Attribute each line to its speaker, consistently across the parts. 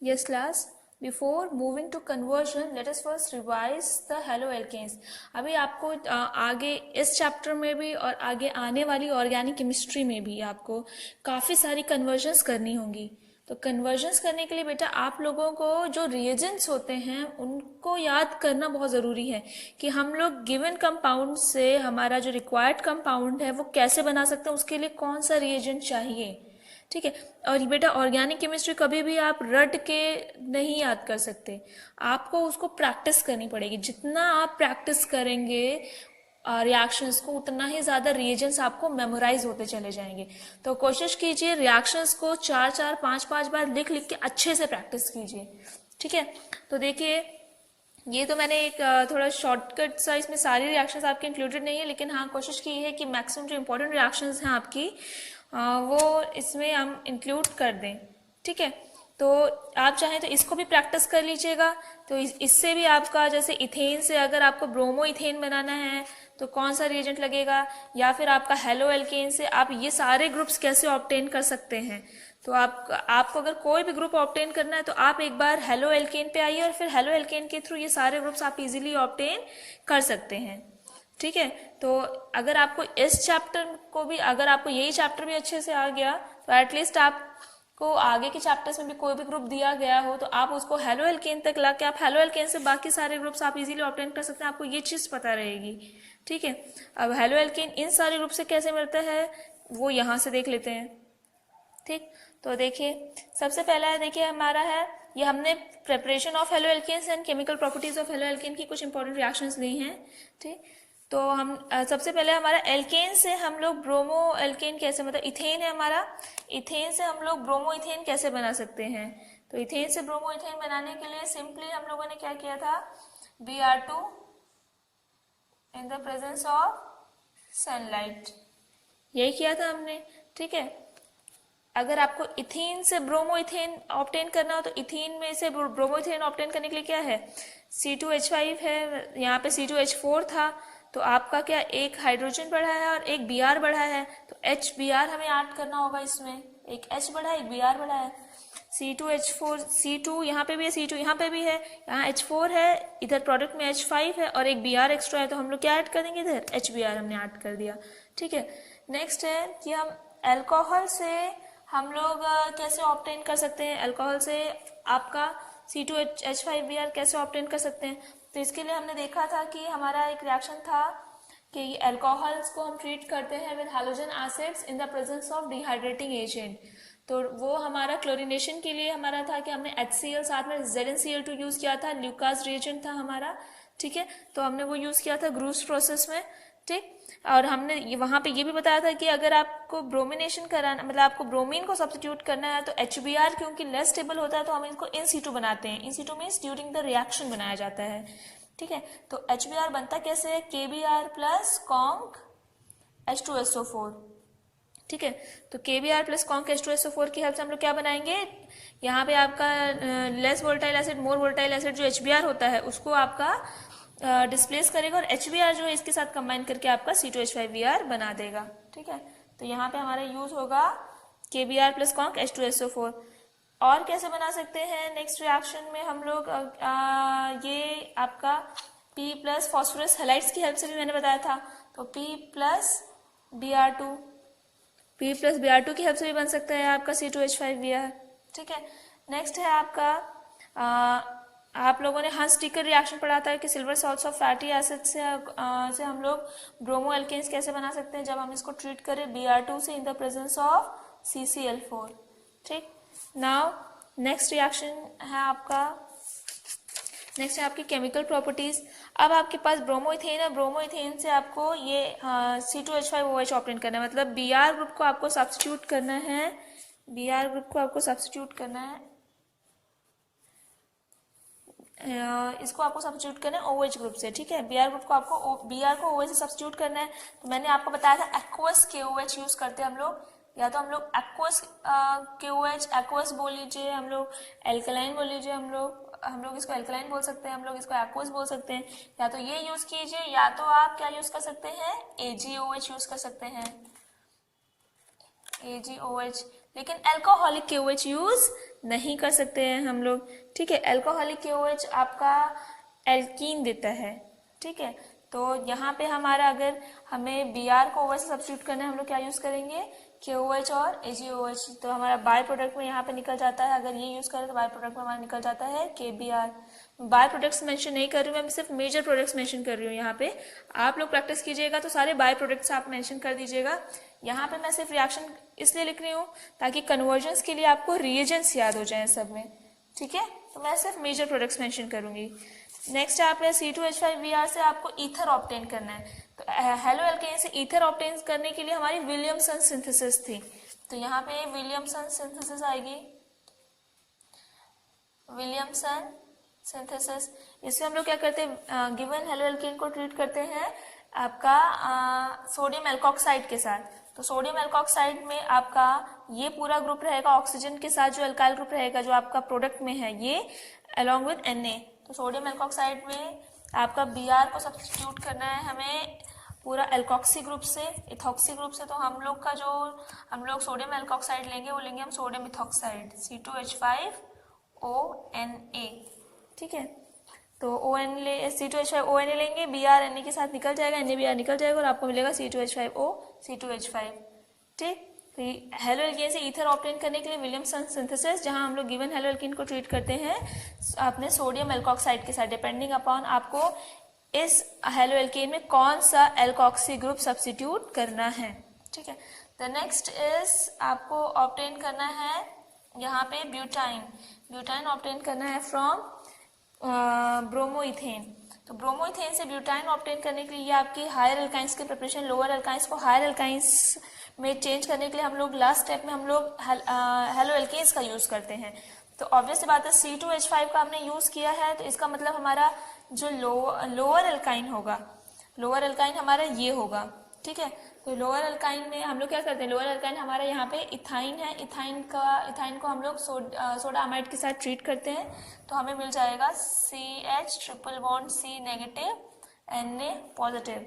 Speaker 1: Yes class, before moving to conversion let us first revise the haloalkanes. अभी आपको आगे इस चैप्टर में भी और आगे आने वाली ऑर्गेनिक केमिस्ट्री में भी आपको काफ़ी सारी कन्वर्जन्स करनी होंगी. तो कन्वर्जन्स करने के लिए बेटा आप लोगों को जो रिएजेंट्स होते हैं उनको याद करना बहुत ज़रूरी है कि हम लोग गिवन कंपाउंड से हमारा जो रिक्वायर्ड कंपाउंड है वो कैसे बना सकते हैं, उसके लिए कौन सा रिएजेंट चाहिए. ठीक है. और बेटा ऑर्गेनिक केमिस्ट्री कभी भी आप रट के नहीं याद कर सकते, आपको उसको प्रैक्टिस करनी पड़ेगी. जितना आप प्रैक्टिस करेंगे रिएक्शंस को उतना ही ज़्यादा रिएजेंट्स आपको मेमोराइज होते चले जाएंगे. तो कोशिश कीजिए रिएक्शंस को 4-4, 5-5 बार लिख लिख के अच्छे से प्रैक्टिस कीजिए. ठीक है. तो देखिए ये तो मैंने एक थोड़ा शॉर्टकट सा, इसमें सारी रिएक्शंस आपके इंक्लूडेड नहीं है, लेकिन हाँ कोशिश की है कि मैक्सिमम जो इंपॉर्टेंट रिएक्शंस हैं आपकी वो इसमें हम इंक्लूड कर दें. ठीक है. तो आप चाहें तो इसको भी प्रैक्टिस कर लीजिएगा. तो इससे भी आपका जैसे इथेन से अगर आपको ब्रोमो इथेन बनाना है तो कौन सा रिएजेंट लगेगा, या फिर आपका हेलो एल्केन से आप ये सारे ग्रुप्स कैसे ऑब्टेन कर सकते हैं. तो आपको अगर कोई भी ग्रुप ऑब्टेन करना है तो आप एक बार हेलो एल्केन पे आइए और फिर हेलो एल्केन के थ्रू ये सारे ग्रुप्स आप इजीली ऑब्टेन कर सकते हैं. ठीक है. तो अगर आपको इस चैप्टर को भी, अगर आपको यही चैप्टर भी अच्छे से आ गया तो एटलीस्ट आपको आगे के चैप्टर्स में भी कोई भी ग्रुप दिया गया हो तो आप उसको हेलो एल्केन तक ला के आप हेलो एल्केन से बाकी सारे ग्रुप्स आप इजीली ऑब्टेन कर सकते हैं. आपको ये चीज़ पता रहेगी. ठीक है. अब हेलो एल्केन इन सारे ग्रुप से कैसे मिलता है वो यहाँ से देख लेते हैं. ठीक. तो देखिए सबसे पहला है, देखिए हमारा है ये, हमने preparation of haloalkanes and chemical properties of haloalkane की कुछ इंपॉर्टेंट रिएक्शंस ली हैं. ठीक. तो हम सबसे पहले हमारा एल्केन से हम लोग ब्रोमो एल्केन कैसे, मतलब इथेन है हमारा, इथेन से हम लोग ब्रोमो इथेन कैसे बना सकते हैं. तो इथेन से ब्रोमो इथेन बनाने के लिए सिंपली हम लोगों ने क्या किया था, Br2 in the presence of sunlight, यही किया था हमने. ठीक है. अगर आपको इथेन से ब्रोमो इथेन ऑब्टेन करना हो तो इथेन में से ब्रोमो इथेन ऑब्टेन करने के लिए क्या है, C2H5 है, यहाँ पे C2H4 था, तो आपका क्या एक हाइड्रोजन बढ़ा है और एक Br बढ़ा है, तो HBr हमें ऐड करना होगा. इसमें एक H बढ़ा है एक Br बढ़ा है. C2H4 C2 यहाँ पे भी है, C2 यहाँ पे भी है, यहाँ H4 है, इधर प्रोडक्ट में H5 है और एक Br एक्स्ट्रा है, तो हम लोग क्या ऐड करेंगे, इधर HBr हमने ऐड कर दिया. ठीक है. नेक्स्ट है कि हम अल्कोहल से हम लोग कैसे ऑब्टेन कर सकते हैं, अल्कोहल से आपका C2H5Br कैसे ऑब्टेन कर सकते हैं. तो इसके लिए हमने देखा था कि हमारा एक रिएक्शन था कि अल्कोहल्स को हम ट्रीट करते हैं with halogen acids in the presence of dehydrating agent. तो वो हमारा क्लोरीनेशन के लिए हमारा था कि हमने HCl साथ में ZnCl2 यूज़ किया था, ल्यूकास रिएजेंट था हमारा. ठीक है. तो हमने वो यूज़ किया था ग्रूस प्रोसेस में. ठीक. और हमने वहाँ पे ये भी बताया था कि अगर आपको ब्रोमिनेशन कराना, मतलब आपको ब्रोमीन को सब्स्टिट्यूट करना है तो HBr क्योंकि लेस स्टेबल होता है तो हम इसको इन सीटू बनाते हैं. In situ means during the reaction बनाया जाता है. ठीक है. तो HBr बनता कैसे है, KBr प्लस कॉन्क H2SO4. ठीक है. तो KBr प्लस कॉन्क H2SO4 की हेल्प से हम लोग क्या बनाएंगे, यहाँ पे आपका लेस वोल्टाइल एसिड मोर वोल्टाइल एसिड जो HBr होता है उसको आपका डिस्प्लेस करेगा और HBr जो है इसके साथ कंबाइन करके आपका C2H5Br बना देगा. ठीक है. तो यहाँ पे हमारा यूज होगा KBr प्लस कॉन्क H2SO4. और कैसे बना सकते हैं, नेक्स्ट रिएक्शन में हम लोग ये आपका P प्लस फॉस्फोरस हैलाइड्स की हेल्प से भी मैंने बताया था. तो P प्लस Br2 की हेल्प से भी बन सकता है आपका C2H5Br. ठीक है. नेक्स्ट है आपका आप लोगों ने हंस-टिकर रिएक्शन पढ़ा था कि silver salts of fatty acid से हम लोग ब्रोमो एल्केन्स कैसे बना सकते हैं जब हम इसको ट्रीट करें Br2 से इन द प्रेजेंस ऑफ CCl4. ठीक. नाउ नेक्स्ट रिएक्शन है आपका, नेक्स्ट है आपकी केमिकल प्रॉपर्टीज. अब आपके पास ब्रोमो इथेन है, ब्रोमो इथेन से आपको ये C2H5OH ऑब्टेन करना है, मतलब Br ग्रुप को आपको सब्स्टिट्यूट करना है, Br ग्रुप को आपको सब्स्टिट्यूट करना है, इसको आपको सब्स्टिट्यूट करना है OH ग्रुप से. ठीक है. Br ग्रुप को आपको Br को OH से सब्स्टिट्यूट करना है. तो मैंने आपको बताया था एक्वस KOH यूज करते हैं हम लोग, या तो हम लोग एक्वस KOH एक्वस बोल लीजिए, हम लोग एल्कलाइन बोल लीजिए, हम लोग इसको एल्कलाइन बोल सकते हैं, हम लोग इसको एक्वस बोल सकते हैं, या तो ये यूज कीजिए या तो आप क्या यूज कर सकते हैं AgOH यूज कर सकते हैं, AgOH. लेकिन अल्कोहलिक KOH यूज नहीं कर सकते हैं हम लोग। ठीक है, अल्कोहलिक KOH आपका एल्कीन देता है। ठीक है, तो यहाँ पे हमारा अगर हमें Br को OH से सब्स्टिट्यूट करना है, हम लोग क्या यूज करेंगे, KOH और AgOH। तो हमारा बाय प्रोडक्ट में यहाँ पे निकल जाता है, अगर ये यूज करें तो बाय प्रोडक्ट में हमारा निकल जाता है KBr। बाय प्रोडक्ट्स मेंशन नहीं कर रही हूँ मैं, सिर्फ मेजर प्रोडक्ट्स मेंशन कर रही हूँ यहाँ पे। आप लोग प्रैक्टिस कीजिएगा तो सारे बाय प्रोडक्ट्स आप मेंशन कर दीजिएगा। यहाँ पे मैं सिर्फ रिएक्शन इसलिए लिख रही हूँ ताकि कन्वर्जन्स के लिए आपको रिएजेंट्स याद हो जाए सब में। ठीक है, तो मैं सिर्फ मेजर प्रोडक्ट्स मेंशन करूंगी। नेक्स्ट आप C2H5Br से आपको ईथर ऑब्टेन करना है। तो हेलो एल्केन से ईथर ऑब्टेन करने के लिए हमारी विलियमसन सिंथेसिस थी। तो यहाँ पे विलियमसन सिंथेसिस आएगी, विलियमसन सिंथेसिस। इससे हम लोग क्या करते हैं, गिवन हेलो एल्केन को ट्रीट करते हैं आपका सोडियम एल्कोक्साइड के साथ। तो सोडियम एल्कोक्साइड में आपका ये पूरा ग्रुप रहेगा ऑक्सीजन के साथ, जो अल्काइल ग्रुप रहेगा जो आपका प्रोडक्ट में है ये अलॉन्ग विद Na। तो सोडियम एल्कोक्साइड में आपका Br को सब्स्टिट्यूट करना है हमें पूरा एल्कोक्सी ग्रुप से, इथॉक्सी ग्रुप से। तो हम लोग का जो हम लोग सोडियम एल्कोक्साइड लेंगे वो लेंगे हम सोडियम इथॉक्साइड C2H5ONa। ठीक है, तो C2H5ONa लेंगे, Br Na के साथ निकल जाएगा, NaBr निकल जाएगा और आपको मिलेगा C2H5O C2H5। ठीक, तो हेलो एल्केन से ईथर ऑब्टेन करने के लिए विलियमसन सिंथेसिस, जहां हम लोग गिवन हेलो एल्केन को ट्रीट करते हैं अपने सोडियम एल्कोक्साइड के साथ, डिपेंडिंग अपॉन आपको इस हेलो एल्केन में कौन सा एल्कोक्सी ग्रुप सब्स्टिट्यूट करना है। ठीक है, द नेक्स्ट इज आपको ऑब्टेन करना है यहाँ पे ब्यूटाइन। ब्यूटाइन ऑब्टेन करना है फ्रॉम ब्रोमोइथेन। तो ब्रोमोइथेन से ब्यूटाइन ऑब्टेन करने के लिए आपकी हायर एल्काइंस की प्रिपरेशन, लोअर एल्काइंस को हायर एल्काइंस में चेंज करने के लिए हम लोग लास्ट स्टेप में हम लोग हेलो एल्केन्स का यूज करते हैं। तो ऑब्वियस बात है C2H5 का हमने यूज किया है, तो इसका मतलब हमारा जो लोअर एल्काइन होगा, लोअर एल्काइन हमारा ये होगा। ठीक है, तो लोअर एल्काइन में हम लोग क्या करते हैं, लोअर एल्काइन हमारा यहाँ पे इथाइन है, इथाइन को हम लोग सोडा अमाइड के साथ ट्रीट करते हैं। तो हमें मिल जाएगा CH∼C नेगेटिव Na पॉजिटिव।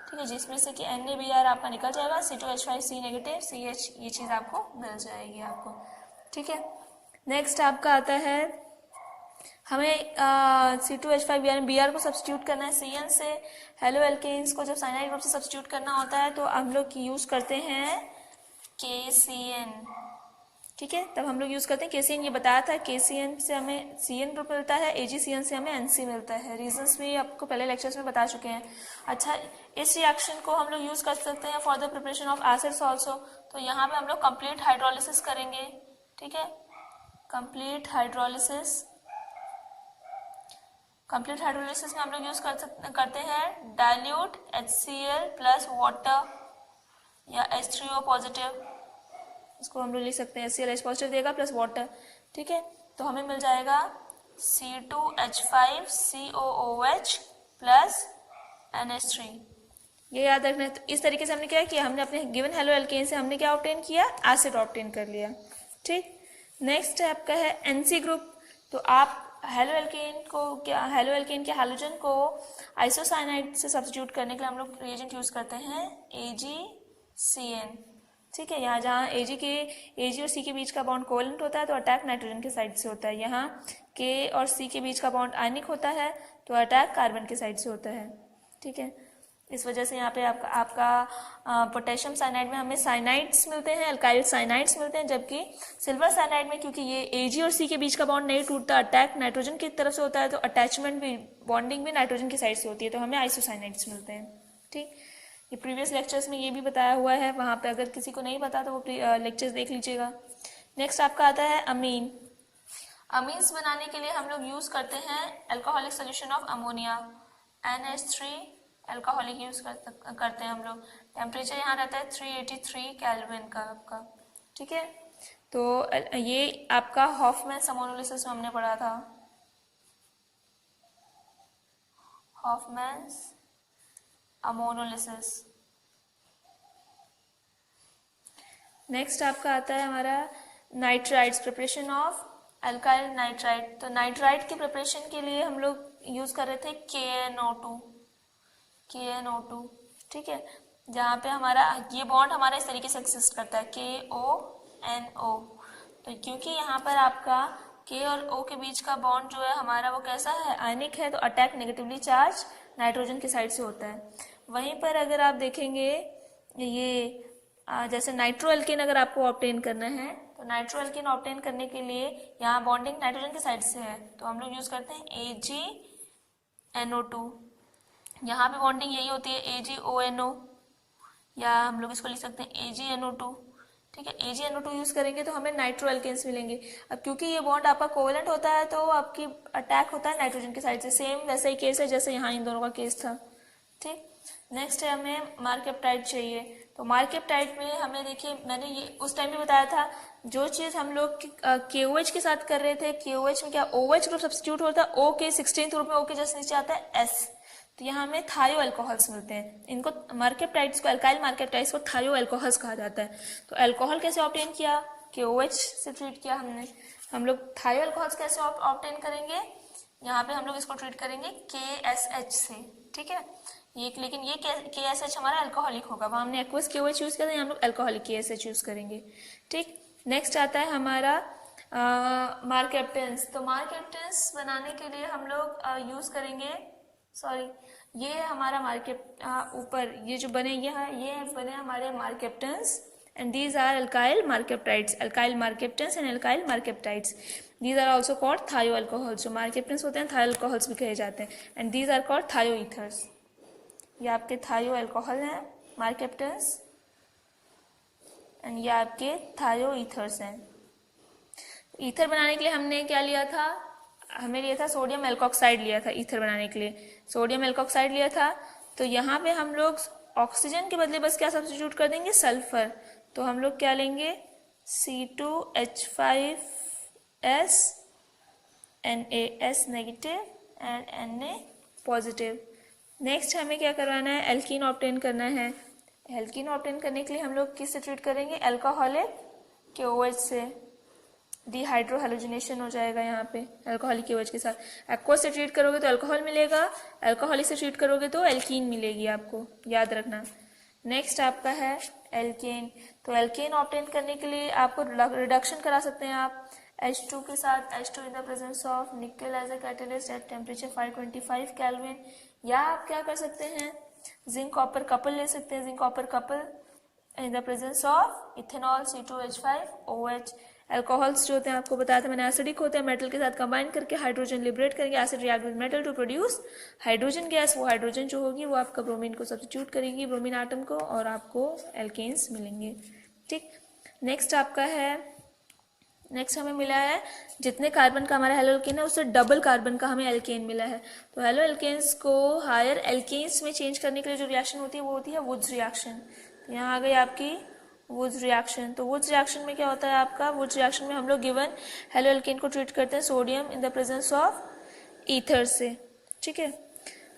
Speaker 1: ठीक है, जिसमें से कि NaBr आपका निकल जाएगा, C2H5C नेगेटिव CH, ये चीज़ आपको मिल जाएगी आपको। ठीक है, नेक्स्ट आपका आता है हमें C2H5Br को सब्स्टिट्यूट करना है Cn से। हेलो एल्केन्स को जब साइनाइड ग्रुप से सब्स्टिट्यूट करना होता है तो हम लोग यूज करते हैं KCN। ठीक है, तब हम लोग यूज करते हैं KCN। ये बताया था KCN से हमें Cn ग्रुप मिलता है, AgCN से हमें NC मिलता है। रीजंस भी आपको पहले लेक्चर्स में बता चुके हैं। अच्छा, इस रिएक्शन को हम लोग यूज कर सकते हैं for the preparation of acids also. तो यहाँ पे हम लोग कंप्लीट हाइड्रोलिसिस करेंगे। ठीक है, कंप्लीट हाइड्रोलिसिस में हम लोग यूज करते हैं डाइल्यूट HCl प्लस वाटर या H3O पॉजिटिव। इसको हम लोग लिख सकते हैं HCl पॉजिटिव देगा प्लस वाटर। ठीक है, तो हमें मिल जाएगा C2H5COOH प्लस NH3। ये याद रखना है। तो इस तरीके से हमने क्या किया, हमने अपने गिवन हेलो एल्केन से हमने क्या ऑब्टेन किया, एसिड ऑब्टेन कर लिया। ठीक, नेक्स्ट आपका है NC ग्रुप। तो आप हेलो एल्केन के हैलोजन को आइसोसाइनाइड से सब्स्टिट्यूट करने के लिए हम लोग रिएजेंट यूज करते हैं AgCN। ठीक है, यहाँ जहाँ Ag और C के बीच का बॉन्ड कोवेलेंट होता है तो अटैक नाइट्रोजन के साइड से होता है। यहाँ K और C के बीच का बॉन्ड आयनिक होता है तो अटैक कार्बन के साइड से होता है। ठीक है, इस वजह से यहाँ पे आपका पोटेशियम साइनाइड में हमें साइनाइड्स मिलते हैं, अल्काइल साइनाइड्स मिलते हैं, जबकि सिल्वर साइनाइड में क्योंकि ये Ag और C के बीच का बॉन्ड नहीं टूटता, अटैक नाइट्रोजन की तरफ से होता है तो अटैचमेंट भी, बॉन्डिंग भी नाइट्रोजन की साइड से होती है, तो हमें आइसोसाइनाइड्स मिलते हैं। ठीक, ये प्रीवियस लेक्चर्स में ये भी बताया हुआ है, वहाँ पे अगर किसी को नहीं पता तो वो लेक्चर्स देख लीजिएगा। नेक्स्ट आपका आता है अमीन। अमीन्स बनाने के लिए हम लोग यूज करते हैं alcoholic solution of ammonia, NH3 alcoholic use करते हैं हम लोग। टेम्परेचर यहाँ रहता है 383 केल्विन का आपका। ठीक है, तो ये आपका हॉफमैन्स अमोनोलिसिस में हमने पढ़ा था, हॉफमैन्स अमोनोलिसिस। नेक्स्ट आपका आता है हमारा nitrides, preparation of alkyl nitride. तो नाइट्राइड की प्रिपरेशन के लिए हम लोग यूज कर रहे थे KNO2। ठीक है, जहाँ पे हमारा ये बॉन्ड हमारा इस तरीके से एक्सिस्ट करता है KO NO। तो क्योंकि यहाँ पर आपका K और O के बीच का बॉन्ड जो है हमारा वो कैसा है, आयनिक है, तो अटैक नेगेटिवली चार्ज नाइट्रोजन की साइड से होता है। वहीं पर अगर आप देखेंगे ये जैसे नाइट्रो एल्केन अगर आपको ऑब्टेन करना है, तो नाइट्रो एल्केन ऑब्टेन करने के लिए यहाँ बॉन्डिंग नाइट्रोजन की साइड से है, तो हम लोग यूज करते हैं AgNO2। यहाँ पे बॉन्डिंग यही होती है AgONO, या हम लोग इसको लिख सकते हैं AgNO2। ठीक है, AgNO2 यूज करेंगे तो हमें नाइट्रो एल्केन्स मिलेंगे। अब क्योंकि ये बॉन्ड आपका कोवेलेंट होता है तो आपकी अटैक होता है नाइट्रोजन की साइड से, सेम वैसा ही केस है जैसे यहाँ इन दोनों का केस था। ठीक, नेक्स्ट है हमें मार्केप्टाइड चाहिए। तो मार्केप्टाइड में हमें देखिए, मैंने ये उस टाइम भी बताया था, जो चीज हम लोग KOH के साथ कर रहे थे, KOH में क्या OH ग्रुप सब्स्टिट्यूट होता है, O के 16th ग्रुप में O के जस्ट नीचे आता है S, तो यहाँ हमें थायो अल्कोहल्स मिलते हैं। इनको मार्केप्टाइड्स को, अल्काइल मार्केप्टाइड्स को थायो अल्कोहल्स कहा जाता है। तो अल्कोहल कैसे ऑब्टेन किया, KOH से ट्रीट किया हमने, हम लोग थायो अल्कोहल्स कैसे ऑब्टेन करेंगे, यहाँ पे हम लोग इसको ट्रीट करेंगे KSH से। ठीक है, ये लेकिन ये KSH हमारा अल्कोहलिक होगा, वहाँ हमने एक्वस KOH यूज किया था, हम लोग अल्कोहलिक KSH यूज करेंगे। ठीक, नेक्स्ट आता है हमारा मार्केप्टेंस। तो मार्केप्टेंस बनाने के लिए हम लोग यूज करेंगे, सॉरी ये हमारा मार्केट ऊपर ये जो बने ये बने हमारे मार्केप्टेंस, and these are alkyl markeptides, alkyl markeptans and alkyl markeptides, these are also called thioalcohols। जो markeptans होते हैं थायो अल्कोहल्स भी कहे जाते हैं, and these are called thioethers। ये आपके थायो अल्कोहल हैं मार्केप्टेंस, एंड ये आपके थायोईथर्स हैं। ईथर बनाने के लिए हमने क्या लिया था, हमें लिया था सोडियम एल्कोक्साइड लिया था ईथर बनाने के लिए, सोडियम एल्कोक्साइड लिया था। तो यहाँ पे हम लोग ऑक्सीजन के बदले बस क्या सब्स्टिट्यूट कर देंगे, सल्फर। तो हम लोग क्या लेंगे, C2H5S NaS negative and Na positive. Next हमें क्या करवाना है, एल्कीन ऑब्टेन करना है। एल्कीन ऑब्टेन करने के लिए हम लोग किससे ट्रीट करेंगे, अल्कोहलिक KOH से, डिहाइड्रोहेलोजिनेशन हो जाएगा यहाँ पे अल्कोहलिक KOH के साथ। एक्वस से ट्रीट करोगे तो अल्कोहल मिलेगा, अल्कोहलिक से ट्रीट करोगे तो एल्कीन मिलेगी, आपको याद रखना। नेक्स्ट आपका है एल्केन। तो एल्केन ऑब्टेन करने के लिए आपको रिडक्शन करा सकते हैं आप H2 के साथ, H2 in the presence of nickel as a catalyst at temperature 525 kelvin, या आप क्या कर सकते हैं, जिंक कॉपर कपल ले सकते हैं, zinc copper couple in the presence of ethanol C2H5OH। Alcohols जो होते हैं आपको बताया था मैंने, एसिडिक होते हैं, मेटल के साथ कंबाइन करके हाइड्रोजन लिबरेट करेंगे, acid react with metal to produce hydrogen gas. वो हाइड्रोजन जो होगी वो आपका ब्रोमीन को सब्स्टिट्यूट करेगी, ब्रोमीन आटम को, और आपको एल्केन्स मिलेंगे। ठीक, नेक्स्ट आपका है, नेक्स्ट हमें मिला है जितने कार्बन का हमारा हेलो एल्केन है उससे डबल कार्बन का हमें एल्केन मिला है। तो हेलो एल्केन्स को हायर एल्केन्स में चेंज करने के लिए जो रिएक्शन होती है वो होती है वुड्स रिएक्शन। तो यहाँ आ गई आपकी वुड्स रिएक्शन। तो वुड्स रिएक्शन में क्या होता है आपका, वुड्स रिएक्शन में हम लोग गिवन हेलो एल्केन को ट्रीट करते हैं sodium in the presence of ether से। ठीक है,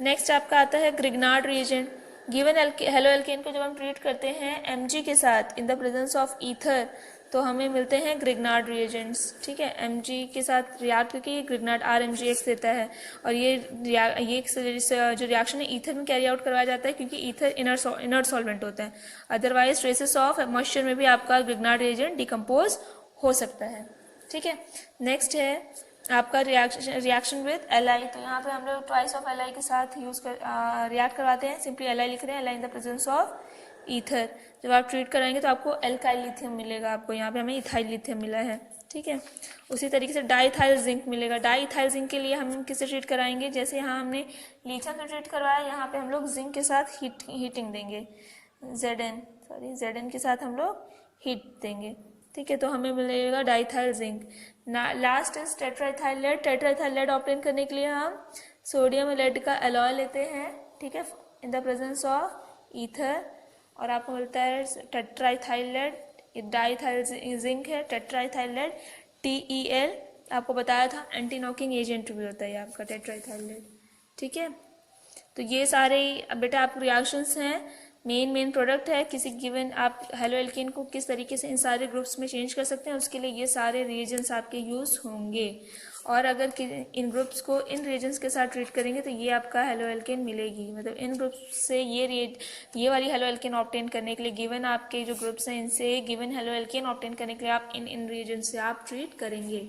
Speaker 1: नेक्स्ट आपका आता है Grignard reagent. Given halo alkane को जब हम ट्रीट करते हैं Mg के साथ इन द प्रेजेंस ऑफ ईथर तो हमें मिलते हैं ग्रिग्नार्ड रिएजेंट्स। ठीक है, Mg के साथ रिएक्ट करके ये ग्रिग्नार्ड RMgX देता है, और ये जो रिएक्शन है ईथर में कैरी आउट करवाया जाता है क्योंकि ईथर इनर्ट सॉल्वेंट होता है। अदरवाइज ट्रेसेस ऑफ मॉइस्चर में भी आपका ग्रिग्नार्ड रिएजेंट डिकम्पोज हो सकता है। ठीक है, नेक्स्ट है आपका रिएक्शन विद Li। तो यहाँ पे हम लोग ट्वाइस ऑफ Li के साथ रिएक्ट करवाते हैं, सिंपली Li लिख रहे हैं, Li in the presence of ether. जब आप ट्रीट कराएंगे तो आपको एल्काइल लिथियम मिलेगा, आपको यहाँ पे हमें इथाइल लिथियम मिला है। ठीक है, उसी तरीके से डाइथाइल जिंक मिलेगा। डाइथाइल जिंक के लिए हम किससे ट्रीट कराएंगे, जैसे यहाँ हमने लिथियम से ट्रीट करवाया, यहाँ पे हम लोग जिंक के साथ हीटिंग देंगे, Zn के साथ हम लोग हीट देंगे। ठीक है, तो हमें मिलेगा diethyl zinc. Last is tetraethyl lead. Tetraethyl lead obtain करने के लिए हम सोडियम लेड का एलॉय लेते हैं, ठीक है, इन द प्रेजेंस ऑफ ईथर, और आपको मिलता है टेट्राइथाइल लेड। डाइथाइल जिंक है, टेट्राइथाइल लेड TeL, आपको बताया था एंटी नॉकिंग एजेंट भी होता है आपका टेट्राइथाइल लेड। ठीक है, तो ये सारे बेटा आप रिएक्शंस हैं मेन प्रोडक्ट है किसी गिवन, आप हेलो एल्केन को किस तरीके से इन सारे ग्रुप्स में चेंज कर सकते हैं, उसके लिए ये सारे रिएजेंट्स आपके यूज़ होंगे। और अगर इन ग्रुप्स को इन रिएजेंट्स के साथ ट्रीट करेंगे तो ये आपका हेलो एल्केन मिलेगी। मतलब इन ग्रुप्स से ये वाली हेलो एल्केन ऑब्टेन करने के लिए गिवन आपके जो ग्रुप्स हैं इनसे गिवन हेलो एल्केन ऑब्टेन करने के लिए आप इन रिएजेंट्स से आप ट्रीट करेंगे।